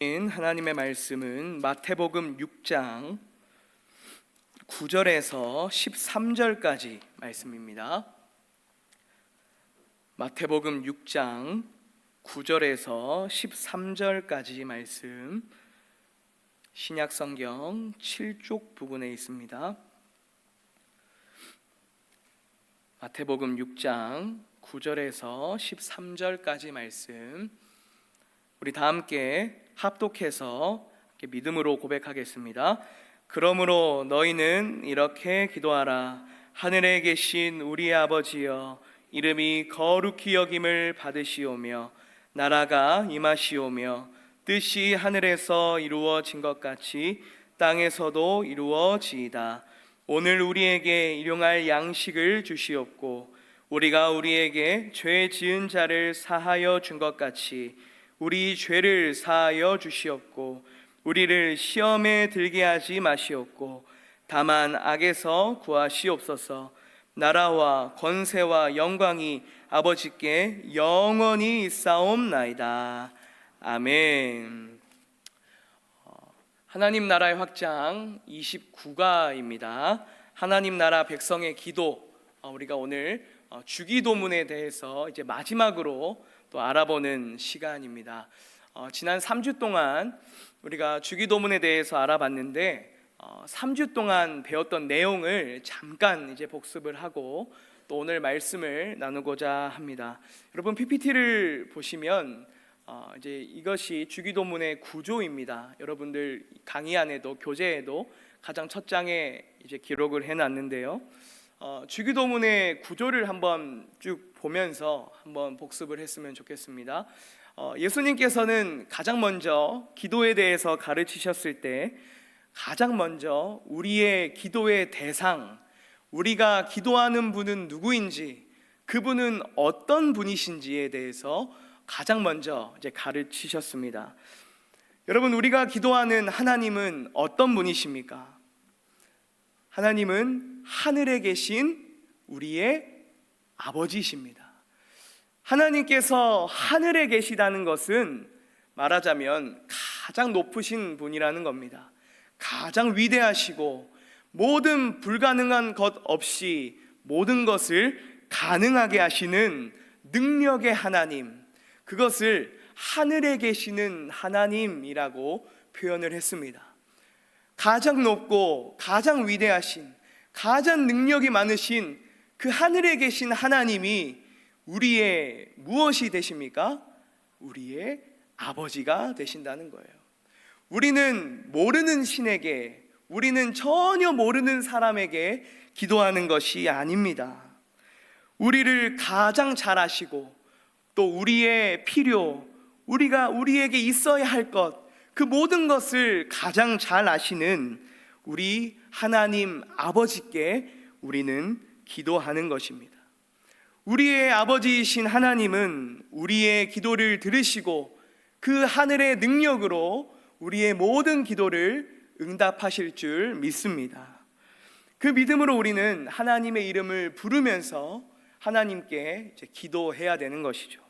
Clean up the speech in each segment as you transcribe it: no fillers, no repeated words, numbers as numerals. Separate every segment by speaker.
Speaker 1: 하나님의 말씀은 마태복음 6장 9절에서 13절까지 말씀입니다. 마태복음 6장 9절에서 13절까지 말씀, 신약성경 7쪽 부분에 있습니다. 마태복음 6장 9절에서 13절까지 말씀, 우리 다 함께 합독해서 믿음으로 고백하겠습니다. 그러므로 너희는 이렇게 기도하라. 하늘에 계신 우리 아버지여, 이름이 거룩히 여김을 받으시오며 나라가 임하시오며 뜻이 하늘에서 이루어진 것 같이 땅에서도 이루어지이다. 오늘 우리에게 일용할 양식을 주시옵고 우리가 우리에게 죄 지은 자를 사하여 준 것 같이 우리 죄를 사하여 주시옵고 우리를 시험에 들게 하지 마시옵고 다만 악에서 구하시옵소서. 나라와 권세와 영광이 아버지께 영원히 있사옵나이다. 아멘. 하나님 나라의 확장 29가입니다. 하나님 나라 백성의 기도, 우리가 오늘 주기도문에 대해서 이제 마지막으로 또 알아보는 시간입니다. 지난 3주 동안 우리가 주기도문에 대해서 알아봤는데 3주 동안 배웠던 내용을 잠깐 이제 복습을 하고 또 오늘 말씀을 나누고자 합니다. 여러분 PPT를 보시면 이제 이것이 주기도문의 구조입니다. 여러분들 강의 안에도 교재에도 가장 첫 장에 이제 기록을 해놨는데요. 주기도문의 구조를 한번 쭉 보면서 한번 복습을 했으면 좋겠습니다. 예수님께서는 가장 먼저 기도에 대해서 가르치셨을 때 가장 먼저 우리의 기도의 대상, 우리가 기도하는 분은 누구인지, 그분은 어떤 분이신지에 대해서 가장 먼저 이제 가르치셨습니다. 여러분, 우리가 기도하는 하나님은 어떤 분이십니까? 하나님은 하늘에 계신 우리의 아버지이십니다. 하나님께서 하늘에 계시다는 것은 말하자면 가장 높으신 분이라는 겁니다. 가장 위대하시고 모든 불가능한 것 없이 모든 것을 가능하게 하시는 능력의 하나님, 그것을 하늘에 계시는 하나님이라고 표현을 했습니다. 가장 높고 가장 위대하신, 가장 능력이 많으신 그 하늘에 계신 하나님이 우리의 무엇이 되십니까? 우리의 아버지가 되신다는 거예요. 우리는 모르는 신에게, 우리는 전혀 모르는 사람에게 기도하는 것이 아닙니다. 우리를 가장 잘 아시고 또 우리의 필요, 우리에게 있어야 할 것, 그 모든 것을 가장 잘 아시는 우리 하나님 아버지께 우리는 기도하는 것입니다. 우리의 아버지이신 하나님은 우리의 기도를 들으시고 그 하늘의 능력으로 우리의 모든 기도를 응답하실 줄 믿습니다. 그 믿음으로 우리는 하나님의 이름을 부르면서 하나님께 이제 기도해야 되는 것이죠.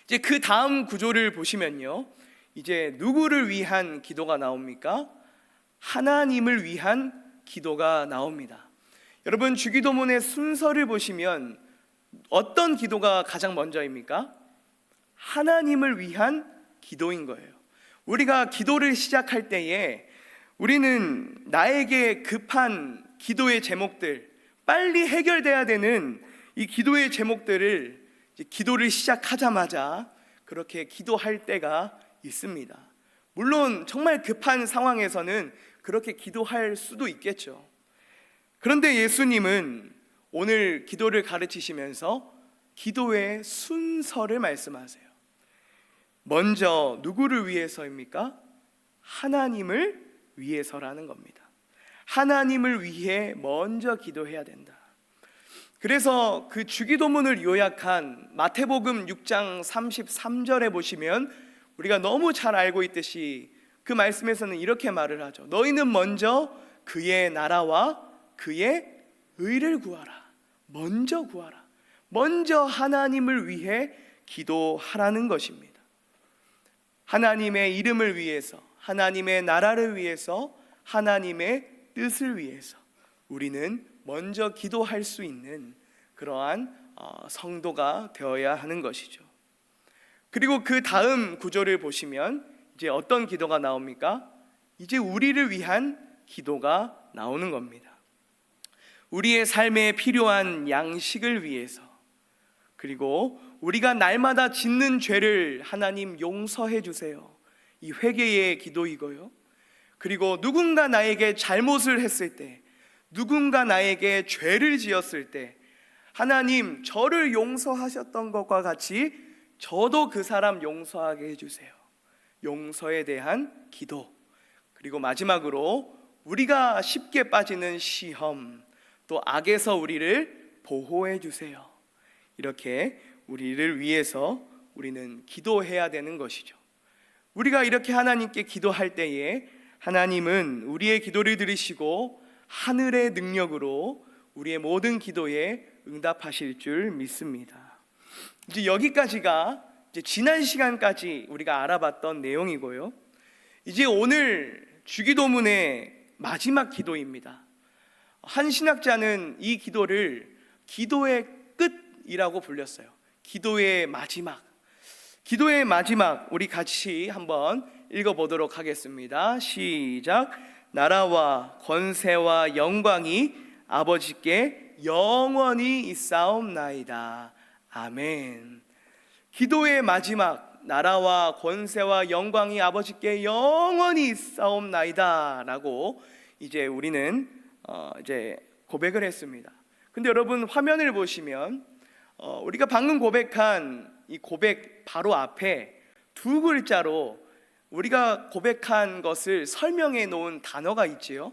Speaker 1: 이제 그 다음 구조를 보시면요, 이제 누구를 위한 기도가 나옵니까? 하나님을 위한 기도가 나옵니다. 여러분, 주기도문의 순서를 보시면 어떤 기도가 가장 먼저입니까? 하나님을 위한 기도인 거예요. 우리가 기도를 시작할 때에 우리는 나에게 급한 기도의 제목들, 빨리 해결돼야 되는 이 기도의 제목들을 기도를 시작하자마자 그렇게 기도할 때가 있습니다. 물론 정말 급한 상황에서는 그렇게 기도할 수도 있겠죠. 그런데 예수님은 오늘 기도를 가르치시면서 기도의 순서를 말씀하세요. 먼저 누구를 위해서입니까? 하나님을 위해서라는 겁니다. 하나님을 위해 먼저 기도해야 된다. 그래서 그 주기도문을 요약한 마태복음 6장 33절에 보시면 우리가 너무 잘 알고 있듯이 그 말씀에서는 이렇게 말을 하죠. 너희는 먼저 그의 나라와 그의 의를 구하라. 먼저 구하라. 먼저 하나님을 위해 기도하라는 것입니다. 하나님의 이름을 위해서, 하나님의 나라를 위해서, 하나님의 뜻을 위해서 우리는 먼저 기도할 수 있는 그러한 성도가 되어야 하는 것이죠. 그리고 그 다음 구절을 보시면 이제 어떤 기도가 나옵니까? 이제 우리를 위한 기도가 나오는 겁니다. 우리의 삶에 필요한 양식을 위해서, 그리고 우리가 날마다 짓는 죄를 하나님 용서해 주세요, 이 회개의 기도이고요. 그리고 누군가 나에게 잘못을 했을 때, 누군가 나에게 죄를 지었을 때 하나님 저를 용서하셨던 것과 같이 저도 그 사람 용서하게 해주세요, 용서에 대한 기도. 그리고 마지막으로 우리가 쉽게 빠지는 시험, 또 악에서 우리를 보호해 주세요. 이렇게 우리를 위해서 우리는 기도해야 되는 것이죠. 우리가 이렇게 하나님께 기도할 때에 하나님은 우리의 기도를 들으시고 하늘의 능력으로 우리의 모든 기도에 응답하실 줄 믿습니다. 이제 여기까지가 이제 지난 시간까지 우리가 알아봤던 내용이고요. 이제 오늘 주기도문의 마지막 기도입니다. 한 신학자는 이 기도를 기도의 끝이라고 불렸어요. 기도의 마지막. 기도의 마지막, 우리 같이 한번 읽어보도록 하겠습니다. 시작. 나라와 권세와 영광이 아버지께 영원히 있사옵나이다. 아멘. 기도의 마지막, 나라와 권세와 영광이 아버지께 영원히 있사옵나이다 라고 이제 우리는 이제 고백을 했습니다. 근데 여러분 화면을 보시면 우리가 방금 고백한 이 고백 바로 앞에 두 글자로 우리가 고백한 것을 설명해 놓은 단어가 있지요.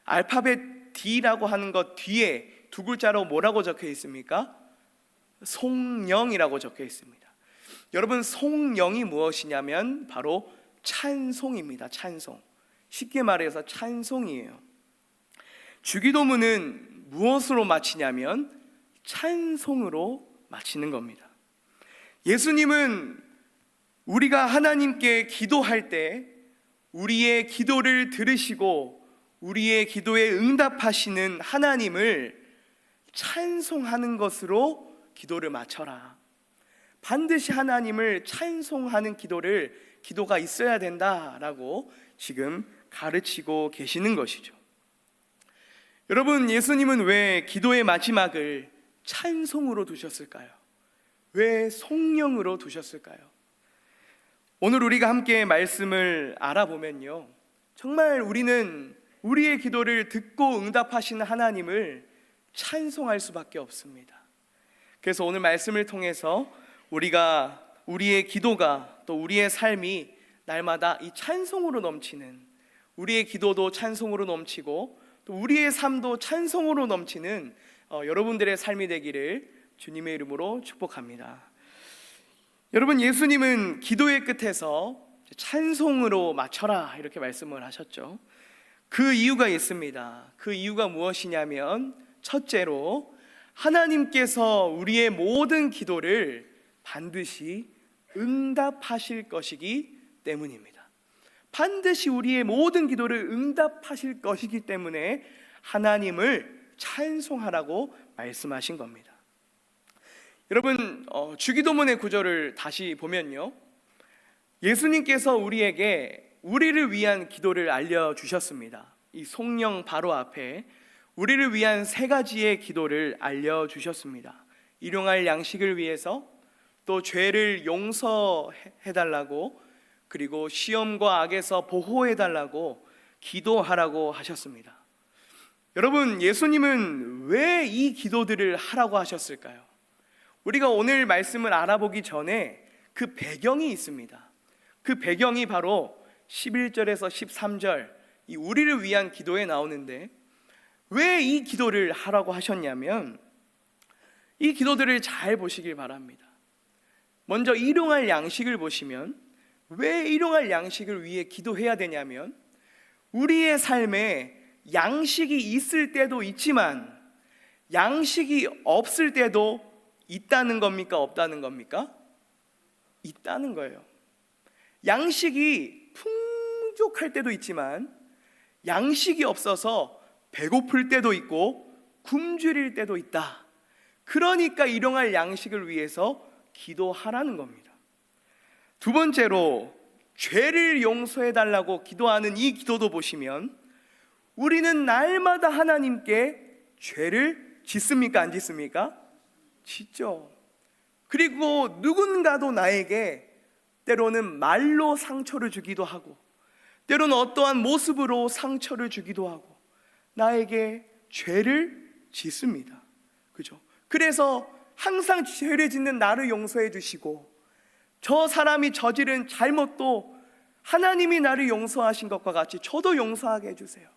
Speaker 1: 알파벳 D라고 하는 것 뒤에 두 글자로 뭐라고 적혀 있습니까? 송영이라고 적혀 있습니다. 여러분, 송영이 무엇이냐면 바로 찬송입니다. 찬송. 쉽게 말해서 찬송이에요. 주기도문은 무엇으로 마치냐면 찬송으로 마치는 겁니다. 예수님은 우리가 하나님께 기도할 때 우리의 기도를 들으시고 우리의 기도에 응답하시는 하나님을 찬송하는 것으로 기도를 마쳐라. 반드시 하나님을 찬송하는 기도가 있어야 된다라고 지금 가르치고 계시는 것이죠. 여러분, 예수님은 왜 기도의 마지막을 찬송으로 두셨을까요? 왜 송영으로 두셨을까요? 오늘 우리가 함께 말씀을 알아보면요, 정말 우리는 우리의 기도를 듣고 응답하시는 하나님을 찬송할 수밖에 없습니다. 그래서 오늘 말씀을 통해서 우리의 기도가, 또 우리의 삶이 날마다 이 찬송으로 넘치는, 우리의 기도도 찬송으로 넘치고 또 우리의 삶도 찬송으로 넘치는 여러분들의 삶이 되기를 주님의 이름으로 축복합니다. 여러분, 예수님은 기도의 끝에서 찬송으로 마쳐라 이렇게 말씀을 하셨죠. 그 이유가 있습니다. 그 이유가 무엇이냐면 첫째로 하나님께서 우리의 모든 기도를 반드시 응답하실 것이기 때문입니다. 반드시 우리의 모든 기도를 응답하실 것이기 때문에 하나님을 찬송하라고 말씀하신 겁니다. 여러분, 주기도문의 구절을 다시 보면요, 예수님께서 우리에게 우리를 위한 기도를 알려주셨습니다. 이 송영 바로 앞에 우리를 위한 세 가지의 기도를 알려주셨습니다. 일용할 양식을 위해서, 또 죄를 용서해달라고, 그리고 시험과 악에서 보호해달라고 기도하라고 하셨습니다. 여러분, 예수님은 왜 이 기도들을 하라고 하셨을까요? 우리가 오늘 말씀을 알아보기 전에 그 배경이 있습니다. 그 배경이 바로 11절에서 13절 이 우리를 위한 기도에 나오는데, 왜 이 기도를 하라고 하셨냐면 이 기도들을 잘 보시길 바랍니다. 먼저 일용할 양식을 보시면, 왜 일용할 양식을 위해 기도해야 되냐면 우리의 삶에 양식이 있을 때도 있지만 양식이 없을 때도 있다는 겁니까? 없다는 겁니까? 있다는 거예요. 양식이 풍족할 때도 있지만 양식이 없어서 배고플 때도 있고 굶주릴 때도 있다. 그러니까 일용할 양식을 위해서 기도하라는 겁니다. 두 번째로 죄를 용서해 달라고 기도하는 이 기도도 보시면 우리는 날마다 하나님께 죄를 짓습니까? 안 짓습니까? 짓죠. 그리고 누군가도 나에게 때로는 말로 상처를 주기도 하고 때로는 어떠한 모습으로 상처를 주기도 하고 나에게 죄를 짓습니다. 그죠? 그래서 항상 죄를 짓는 나를 용서해 주시고 저 사람이 저지른 잘못도 하나님이 나를 용서하신 것과 같이 저도 용서하게 해주세요.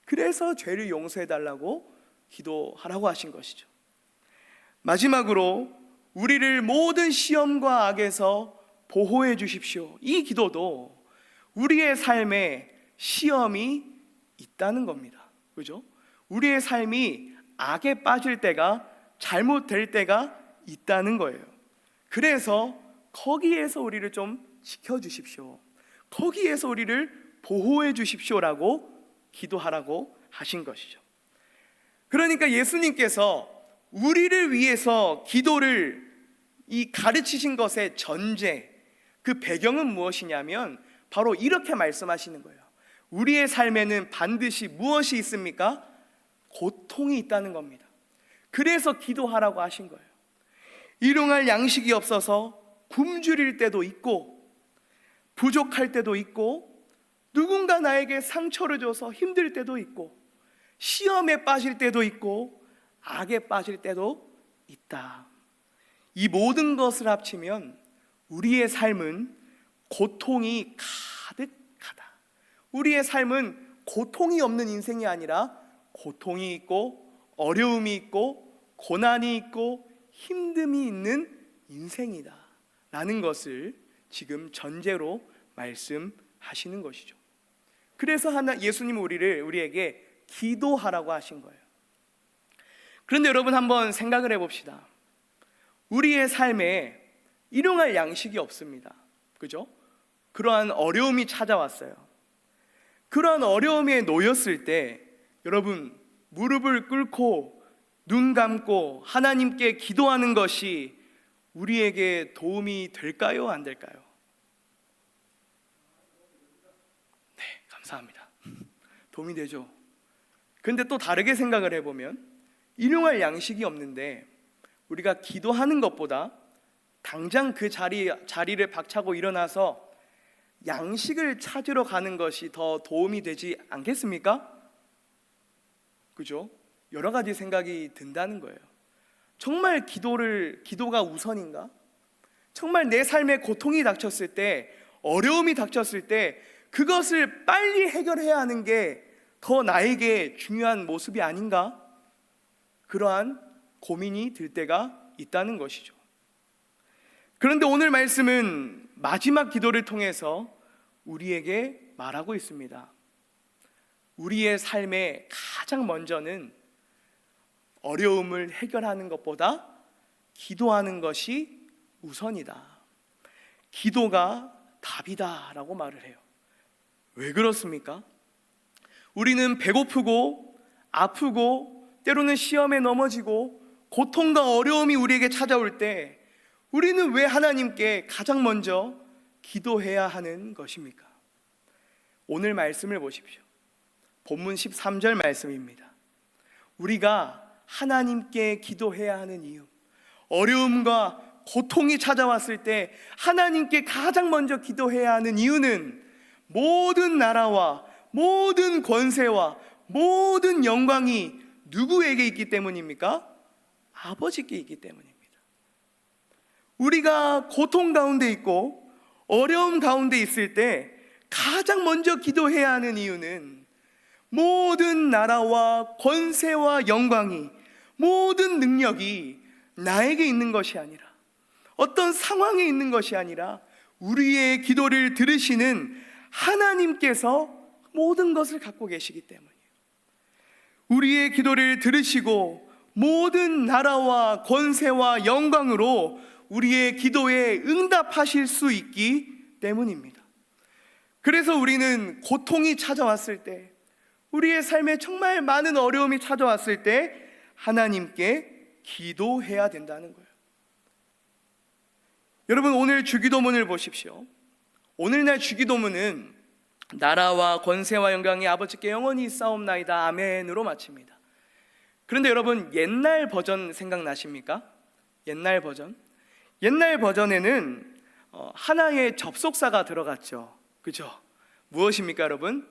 Speaker 1: 그래서 죄를 용서해 달라고 기도하라고 하신 것이죠. 마지막으로 우리를 모든 시험과 악에서 보호해 주십시오. 이 기도도 우리의 삶에 시험이 있다는 겁니다. 그죠? 우리의 삶이 악에 빠질 때가 잘못될 때가 있다는 거예요. 그래서 거기에서 우리를 좀 지켜주십시오. 거기에서 우리를 보호해 주십시오라고 기도하라고 하신 것이죠. 그러니까 예수님께서 우리를 위해서 기도를 가르치신 것의 전제, 그 배경은 무엇이냐면 바로 이렇게 말씀하시는 거예요. 우리의 삶에는 반드시 무엇이 있습니까? 고통이 있다는 겁니다. 그래서 기도하라고 하신 거예요. 일용할 양식이 없어서 굶주릴 때도 있고 부족할 때도 있고 누군가 나에게 상처를 줘서 힘들 때도 있고 시험에 빠질 때도 있고 악에 빠질 때도 있다. 이 모든 것을 합치면 우리의 삶은 고통이 가득하다. 우리의 삶은 고통이 없는 인생이 아니라 고통이 있고 어려움이 있고 고난이 있고 힘듦이 있는 인생이다 라는 것을 지금 전제로 말씀하시는 것이죠. 그래서 예수님은 우리에게 기도하라고 하신 거예요. 그런데 여러분 한번 생각을 해봅시다. 우리의 삶에 일용할 양식이 없습니다. 그죠? 그러한 어려움이 찾아왔어요. 그러한 어려움에 놓였을 때 여러분 무릎을 꿇고 눈 감고 하나님께 기도하는 것이 우리에게 도움이 될까요? 안 될까요? 네, 감사합니다. 도움이 되죠. 근데 또 다르게 생각을 해보면 일용할 양식이 없는데 우리가 기도하는 것보다 당장 그 자리를 박차고 일어나서 양식을 찾으러 가는 것이 더 도움이 되지 않겠습니까? 그죠? 여러 가지 생각이 든다는 거예요. 정말 기도가 우선인가? 정말 내 삶에 고통이 닥쳤을 때, 어려움이 닥쳤을 때 그것을 빨리 해결해야 하는 게 더 나에게 중요한 모습이 아닌가? 그러한 고민이 들 때가 있다는 것이죠. 그런데 오늘 말씀은 마지막 기도를 통해서 우리에게 말하고 있습니다. 우리의 삶에 가장 먼저는 어려움을 해결하는 것보다 기도하는 것이 우선이다. 기도가 답이다 라고 말을 해요. 왜 그렇습니까? 우리는 배고프고 아프고 때로는 시험에 넘어지고 고통과 어려움이 우리에게 찾아올 때 우리는 왜 하나님께 가장 먼저 기도해야 하는 것입니까? 오늘 말씀을 보십시오. 본문 13절 말씀입니다. 우리가 하나님께 기도해야 하는 이유, 어려움과 고통이 찾아왔을 때 하나님께 가장 먼저 기도해야 하는 이유는 모든 나라와 모든 권세와 모든 영광이 누구에게 있기 때문입니까? 아버지께 있기 때문입니다. 우리가 고통 가운데 있고 어려움 가운데 있을 때 가장 먼저 기도해야 하는 이유는 모든 나라와 권세와 영광이, 모든 능력이 나에게 있는 것이 아니라, 어떤 상황에 있는 것이 아니라 우리의 기도를 들으시는 하나님께서 모든 것을 갖고 계시기 때문이에요. 우리의 기도를 들으시고 모든 나라와 권세와 영광으로 우리의 기도에 응답하실 수 있기 때문입니다. 그래서 우리는 고통이 찾아왔을 때, 우리의 삶에 정말 많은 어려움이 찾아왔을 때 하나님께 기도해야 된다는 거예요. 여러분, 오늘 주기도문을 보십시오. 오늘날 주기도문은 나라와 권세와 영광이 아버지께 영원히 있사옵나이다 아멘으로 마칩니다. 그런데 여러분, 옛날 버전 생각나십니까? 옛날 버전에는 하나의 접속사가 들어갔죠. 그죠? 무엇입니까 여러분?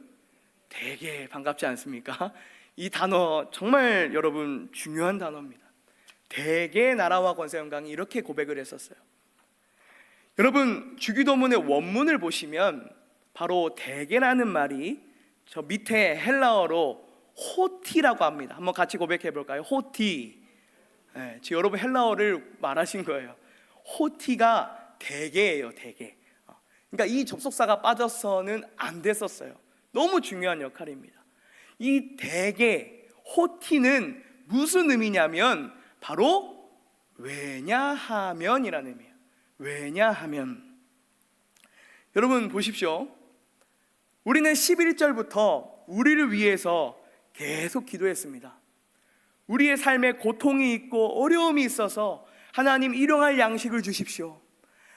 Speaker 1: 되게 반갑지 않습니까? 이 단어 정말 여러분 중요한 단어입니다. 되게 나라와 권세 영광이 이렇게 고백을 했었어요. 여러분, 주기도문의 원문을 보시면 바로 되게라는 말이 저 밑에 헬라어로 호티라고 합니다. 한번 같이 고백해 볼까요? 호티. 지금 여러분 헬라어를 말하신 거예요. 호티가 되게예요, 되게. 그러니까 이 접속사가 빠져서는 안 됐었어요. 너무 중요한 역할입니다. 이 되게, 호티는 무슨 의미냐면 바로 왜냐하면이라는 의미예요. 왜냐하면. 여러분 보십시오. 우리는 11절부터 우리를 위해서 계속 기도했습니다. 우리의 삶에 고통이 있고 어려움이 있어서 하나님 일용할 양식을 주십시오.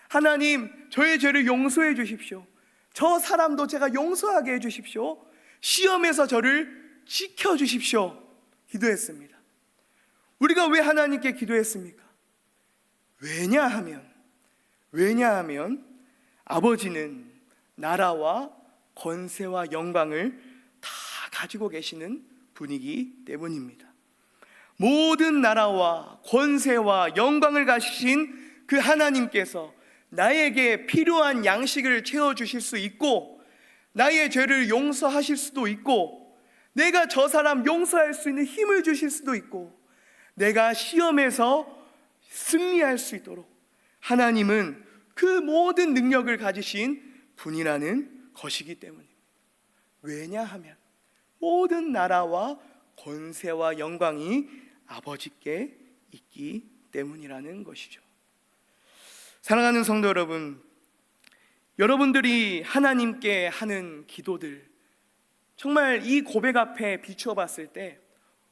Speaker 1: 하나님 저의 죄를 용서해 주십시오. 저 사람도 제가 용서하게 해 주십시오. 시험에서 저를 지켜주십시오. 기도했습니다. 우리가 왜 하나님께 기도했습니까? 왜냐하면 아버지는 나라와 권세와 영광을 다 가지고 계시는 분이기 때문입니다. 모든 나라와 권세와 영광을 가지신 그 하나님께서 나에게 필요한 양식을 채워주실 수 있고, 나의 죄를 용서하실 수도 있고, 내가 저 사람 용서할 수 있는 힘을 주실 수도 있고, 내가 시험에서 승리할 수 있도록 하나님은 그 모든 능력을 가지신 분이라는 것이기 때문입니다. 왜냐하면 모든 나라와 권세와 영광이 아버지께 있기 때문이라는 것이죠. 사랑하는 성도 여러분, 여러분들이 하나님께 하는 기도들, 정말 이 고백 앞에 비추어 봤을 때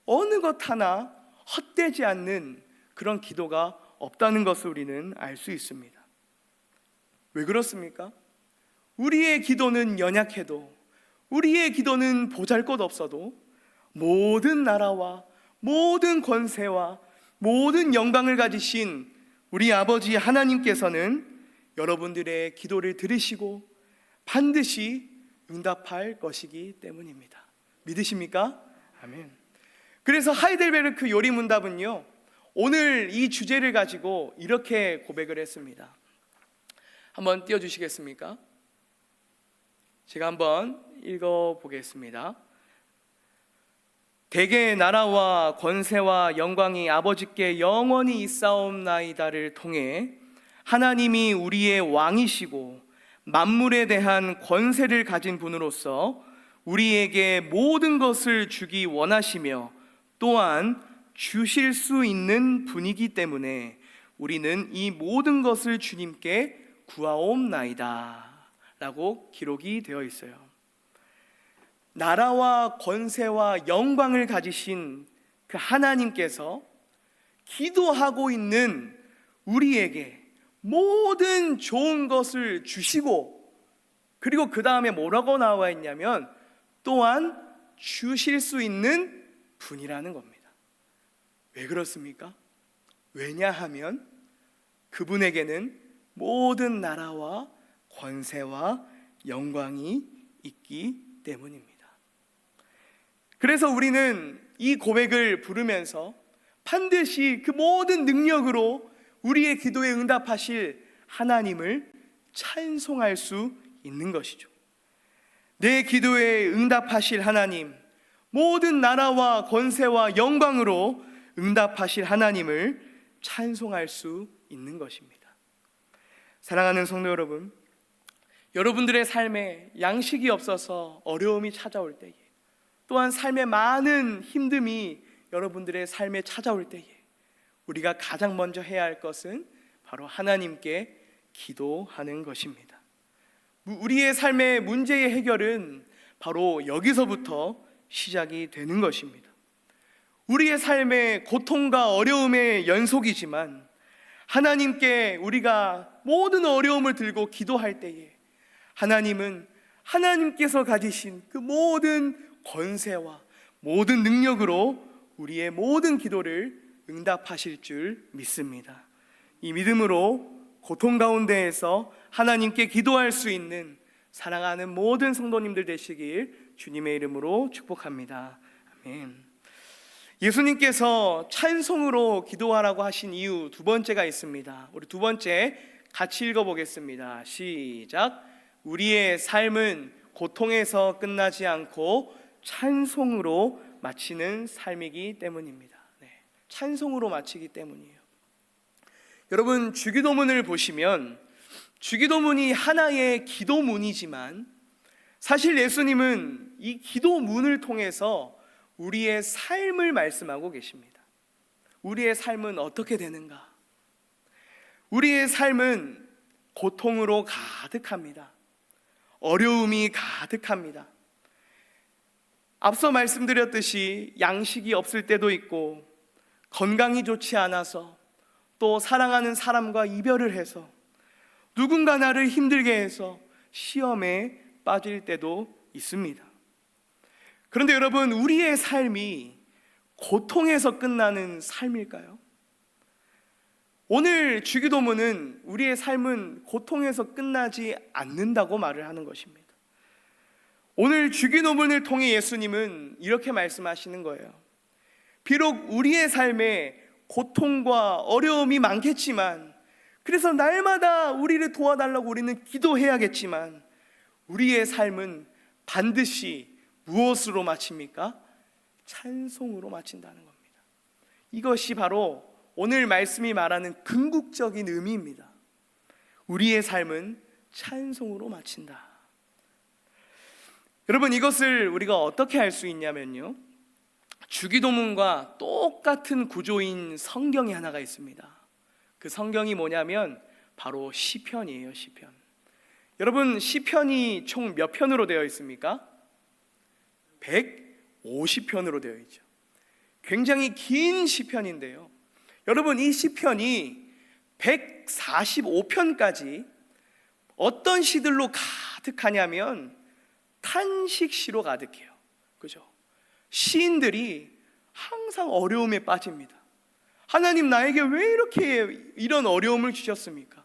Speaker 1: 어느 것 하나 헛되지 않는 그런 기도가 없다는 것을 우리는 알 수 있습니다. 왜 그렇습니까? 우리의 기도는 연약해도, 우리의 기도는 보잘것없어도 모든 나라와 모든 권세와 모든 영광을 가지신 우리 아버지 하나님께서는 여러분들의 기도를 들으시고 반드시 응답할 것이기 때문입니다. 믿으십니까? 아멘. 그래서 하이델베르크 요리문답은요, 오늘 이 주제를 가지고 이렇게 고백을 했습니다. 한번 띄워주시겠습니까? 제가 한번 읽어보겠습니다. 대개 나라와 권세와 영광이 아버지께 영원히 있사옵나이다를 통해 하나님이 우리의 왕이시고 만물에 대한 권세를 가진 분으로서 우리에게 모든 것을 주기 원하시며 또한 주실 수 있는 분이기 때문에 우리는 이 모든 것을 주님께 구하옵나이다 라고 기록이 되어 있어요. 나라와 권세와 영광을 가지신 그 하나님께서 기도하고 있는 우리에게 모든 좋은 것을 주시고, 그리고 그 다음에 뭐라고 나와 있냐면 또한 주실 수 있는 분이라는 겁니다. 왜 그렇습니까? 왜냐하면 그분에게는 모든 나라와 권세와 영광이 있기 때문입니다. 그래서 우리는 이 고백을 부르면서 반드시 그 모든 능력으로 우리의 기도에 응답하실 하나님을 찬송할 수 있는 것이죠. 내 기도에 응답하실 하나님, 모든 나라와 권세와 영광으로 응답하실 하나님을 찬송할 수 있는 것입니다. 사랑하는 성도 여러분, 여러분들의 삶에 양식이 없어서 어려움이 찾아올 때에, 또한 삶에 많은 힘듦이 여러분들의 삶에 찾아올 때에 우리가 가장 먼저 해야 할 것은 바로 하나님께 기도하는 것입니다. 우리의 삶의 문제의 해결은 바로 여기서부터 시작이 되는 것입니다. 우리의 삶의 고통과 어려움의 연속이지만 하나님께 우리가 모든 어려움을 들고 기도할 때에 하나님은 하나님께서 가지신 그 모든 권세와 모든 능력으로 우리의 모든 기도를 응답하실 줄 믿습니다. 이 믿음으로 고통 가운데에서 하나님께 기도할 수 있는 사랑하는 모든 성도님들 되시길 주님의 이름으로 축복합니다. 아멘. 예수님께서 찬송으로 기도하라고 하신 이유 두 번째가 있습니다. 우리 두 번째 같이 읽어보겠습니다. 시작. 우리의 삶은 고통에서 끝나지 않고 찬송으로 마치는 삶이기 때문입니다. 찬송으로 마치기 때문이에요. 여러분, 주기도문을 보시면 주기도문이 하나의 기도문이지만 사실 예수님은 이 기도문을 통해서 우리의 삶을 말씀하고 계십니다. 우리의 삶은 어떻게 되는가? 우리의 삶은 고통으로 가득합니다. 어려움이 가득합니다. 앞서 말씀드렸듯이 양식이 없을 때도 있고 건강이 좋지 않아서 또 사랑하는 사람과 이별을 해서 누군가 나를 힘들게 해서 시험에 빠질 때도 있습니다. 그런데 여러분, 우리의 삶이 고통에서 끝나는 삶일까요? 오늘 주기도문은 우리의 삶은 고통에서 끝나지 않는다고 말을 하는 것입니다. 오늘 주기도문을 통해 예수님은 이렇게 말씀하시는 거예요. 비록 우리의 삶에 고통과 어려움이 많겠지만, 그래서 날마다 우리를 도와달라고 우리는 기도해야겠지만 우리의 삶은 반드시 무엇으로 마칩니까? 찬송으로 마친다는 겁니다. 이것이 바로 오늘 말씀이 말하는 궁극적인 의미입니다. 우리의 삶은 찬송으로 마친다. 여러분, 이것을 우리가 어떻게 할 수 있냐면요, 주기도문과 똑같은 구조인 성경이 하나가 있습니다. 그 성경이 뭐냐면 바로 시편이에요. 시편. 여러분, 시편이 총 몇 편으로 되어 있습니까? 150편으로 되어 있죠. 굉장히 긴 시편인데요, 여러분, 이 시편이 145편까지 어떤 시들로 가득하냐면 탄식시로 가득해요. 그죠? 시인들이 항상 어려움에 빠집니다. 하나님, 나에게 왜 이렇게 이런 어려움을 주셨습니까?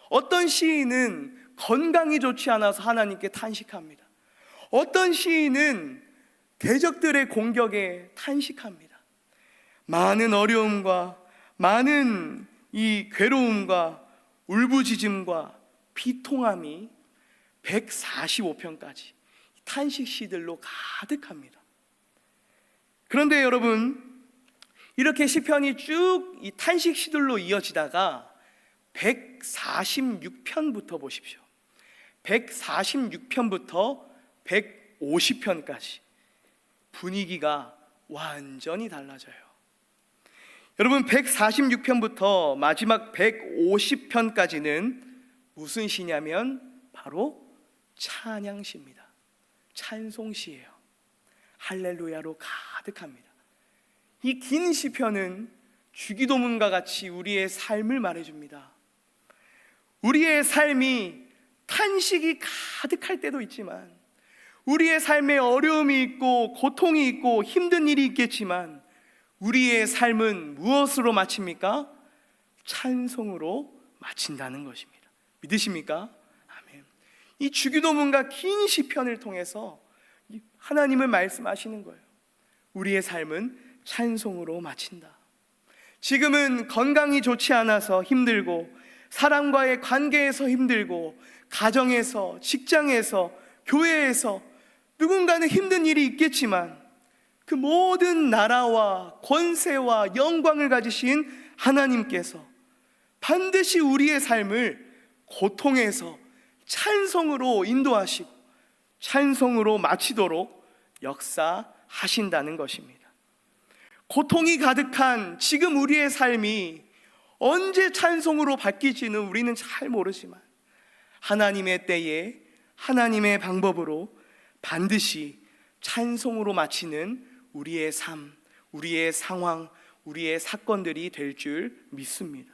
Speaker 1: 어떤 시인은 건강이 좋지 않아서 하나님께 탄식합니다. 어떤 시인은 대적들의 공격에 탄식합니다. 많은 어려움과 많은 이 괴로움과 울부짖음과 비통함이 145편까지 탄식시들로 가득합니다. 그런데 여러분, 이렇게 시편이 쭉 이 탄식시들로 이어지다가 146편부터 보십시오. 146편부터 150편까지 분위기가 완전히 달라져요. 여러분, 146편부터 마지막 150편까지는 무슨 시냐면 바로 찬양시입니다. 찬송시예요. 할렐루야로 가득합니다. 이 긴 시편은 주기도문과 같이 우리의 삶을 말해줍니다. 우리의 삶이 탄식이 가득할 때도 있지만, 우리의 삶에 어려움이 있고 고통이 있고 힘든 일이 있겠지만 우리의 삶은 무엇으로 마칩니까? 찬송으로 마친다는 것입니다. 믿으십니까? 아멘. 이 주기도문과 긴 시편을 통해서 하나님을 말씀하시는 거예요. 우리의 삶은 찬송으로 마친다. 지금은 건강이 좋지 않아서 힘들고, 사람과의 관계에서 힘들고, 가정에서, 직장에서, 교회에서 누군가는 힘든 일이 있겠지만 그 모든 나라와 권세와 영광을 가지신 하나님께서 반드시 우리의 삶을 고통에서 찬송으로 인도하시고 찬송으로 마치도록 역사하신다는 것입니다. 고통이 가득한 지금 우리의 삶이 언제 찬송으로 바뀔지는 우리는 잘 모르지만 하나님의 때에 하나님의 방법으로 반드시 찬송으로 마치는 우리의 삶, 우리의 상황, 우리의 사건들이 될 줄 믿습니다.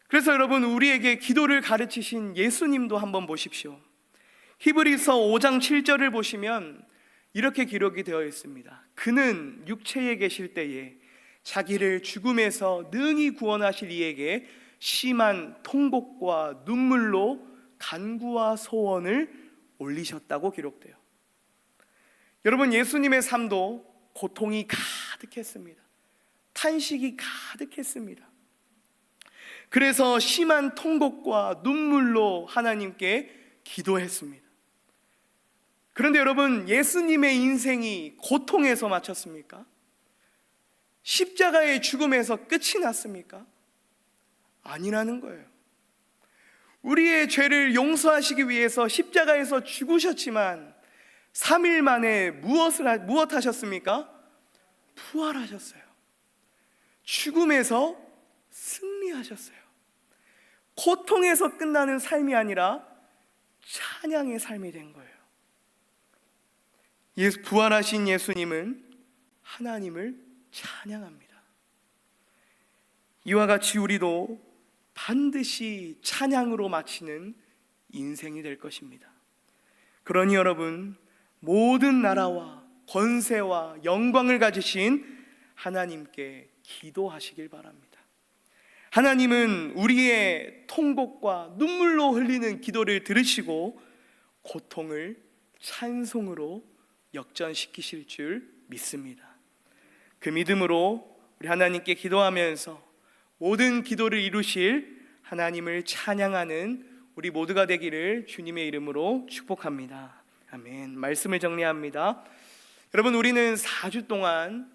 Speaker 1: 그래서 여러분, 우리에게 기도를 가르치신 예수님도 한번 보십시오. 히브리서 5장 7절을 보시면 이렇게 기록이 되어 있습니다. 그는 육체에 계실 때에 자기를 죽음에서 능히 구원하실 이에게 심한 통곡과 눈물로 간구와 소원을 올리셨다고 기록돼요. 여러분, 예수님의 삶도 고통이 가득했습니다. 탄식이 가득했습니다. 그래서 심한 통곡과 눈물로 하나님께 기도했습니다. 그런데 여러분, 예수님의 인생이 고통에서 마쳤습니까? 십자가의 죽음에서 끝이 났습니까? 아니라는 거예요. 우리의 죄를 용서하시기 위해서 십자가에서 죽으셨지만 3일 만에 무엇 하셨습니까? 부활하셨어요. 죽음에서 승리하셨어요. 고통에서 끝나는 삶이 아니라 찬양의 삶이 된 거예요. 부활하신 예수님은 하나님을 찬양합니다. 이와 같이 우리도 반드시 찬양으로 마치는 인생이 될 것입니다. 그러니 여러분, 모든 나라와 권세와 영광을 가지신 하나님께 기도하시길 바랍니다. 하나님은 우리의 통곡과 눈물로 흘리는 기도를 들으시고 고통을 찬송으로 역전시키실 줄 믿습니다. 그 믿음으로 우리 하나님께 기도하면서 모든 기도를 이루실 하나님을 찬양하는 우리 모두가 되기를 주님의 이름으로 축복합니다. 아멘. 말씀을 정리합니다. 여러분, 우리는 4주 동안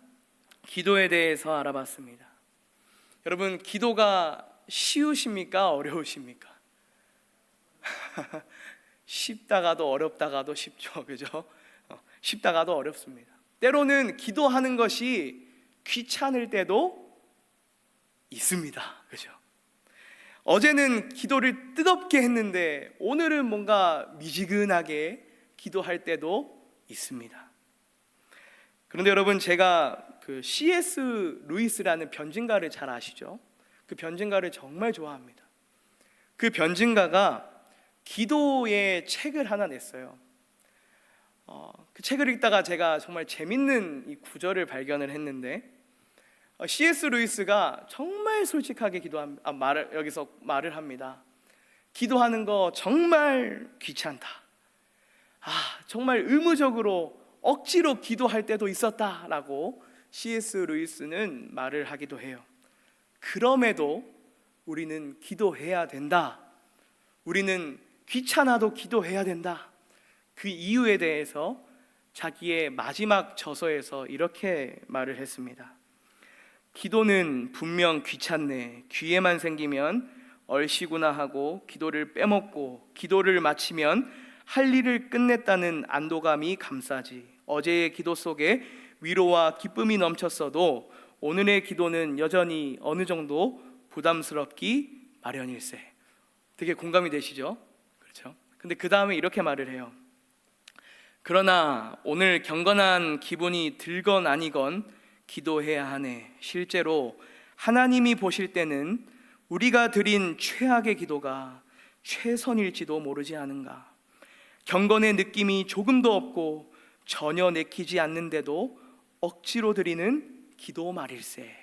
Speaker 1: 기도에 대해서 알아봤습니다. 여러분, 기도가 쉬우십니까? 어려우십니까? 쉽다가도 어렵다가도 쉽죠, 그죠? 쉽다가도 어렵습니다. 때로는 기도하는 것이 귀찮을 때도 있습니다, 그죠? 어제는 기도를 뜨겁게 했는데 오늘은 뭔가 미지근하게 기도할 때도 있습니다. 그런데 여러분, 제가 그 C.S. 루이스라는 변증가를 잘 아시죠? 그 변증가를 정말 좋아합니다. 그 변증가가 기도의 책을 하나 냈어요. 그 책을 읽다가 제가 정말 재밌는 이 구절을 발견을 했는데, C.S. 루이스가 정말 솔직하게 여기서 말을 합니다. 기도하는 거 정말 귀찮다. 정말 의무적으로 억지로 기도할 때도 있었다라고 C.S. 루이스는 말을 하기도 해요. 그럼에도 우리는 기도해야 된다. 우리는 귀찮아도 기도해야 된다. 그 이유에 대해서 자기의 마지막 저서에서 이렇게 말을 했습니다. 기도는 분명 귀찮네. 기회만 생기면 얼씨구나 하고 기도를 빼먹고 기도를 마치면 할 일을 끝냈다는 안도감이 감싸지. 어제의 기도 속에 위로와 기쁨이 넘쳤어도 오늘의 기도는 여전히 어느 정도 부담스럽기 마련일세. 되게 공감이 되시죠? 그렇죠? 근데 그 다음에 이렇게 말을 해요. 그러나 오늘 경건한 기분이 들건 아니건 기도해야 하네. 실제로 하나님이 보실 때는 우리가 드린 최악의 기도가 최선일지도 모르지 않은가. 경건의 느낌이 조금도 없고 전혀 내키지 않는데도 억지로 드리는 기도 말일세.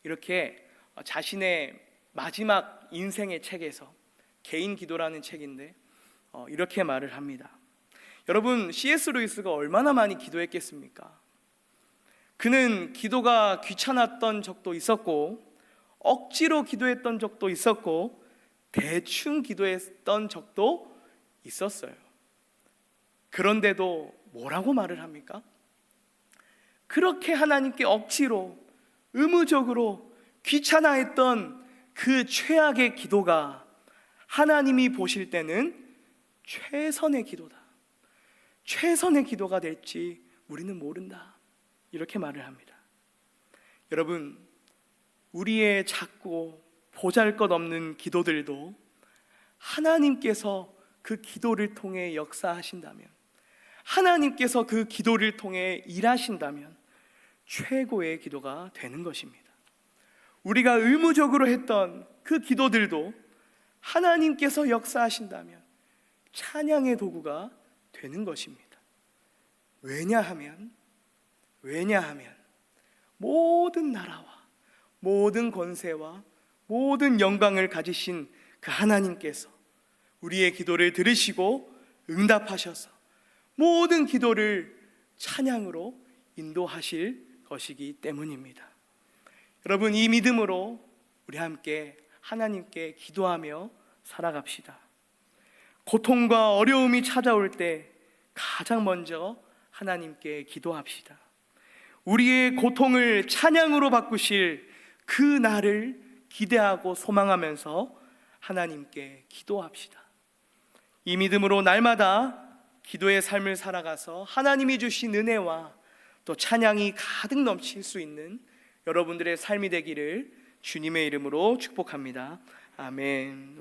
Speaker 1: 이렇게 자신의 마지막 인생의 책에서, 개인 기도라는 책인데 이렇게 말을 합니다. 여러분, C.S. 루이스가 얼마나 많이 기도했겠습니까? 그는 기도가 귀찮았던 적도 있었고, 억지로 기도했던 적도 있었고, 대충 기도했던 적도 있었어요. 그런데도 뭐라고 말을 합니까? 그렇게 하나님께 억지로, 의무적으로 귀찮아했던 그 최악의 기도가 하나님이 보실 때는 최선의 기도다. 최선의 기도가 될지 우리는 모른다. 이렇게 말을 합니다. 여러분, 우리의 작고 보잘것없는 기도들도 하나님께서 그 기도를 통해 역사하신다면, 하나님께서 그 기도를 통해 일하신다면 최고의 기도가 되는 것입니다. 우리가 의무적으로 했던 그 기도들도 하나님께서 역사하신다면 찬양의 도구가 되는 것입니다. 왜냐하면 모든 나라와 모든 권세와 모든 영광을 가지신 그 하나님께서 우리의 기도를 들으시고 응답하셔서 모든 기도를 찬양으로 인도하실 것이기 때문입니다. 여러분, 이 믿음으로 우리 함께 하나님께 기도하며 살아갑시다. 고통과 어려움이 찾아올 때 가장 먼저 하나님께 기도합시다. 우리의 고통을 찬양으로 바꾸실 그 날을 기대하고 소망하면서 하나님께 기도합시다. 이 믿음으로 날마다 기도의 삶을 살아가서 하나님이 주신 은혜와 또 찬양이 가득 넘칠 수 있는 여러분들의 삶이 되기를 주님의 이름으로 축복합니다. 아멘.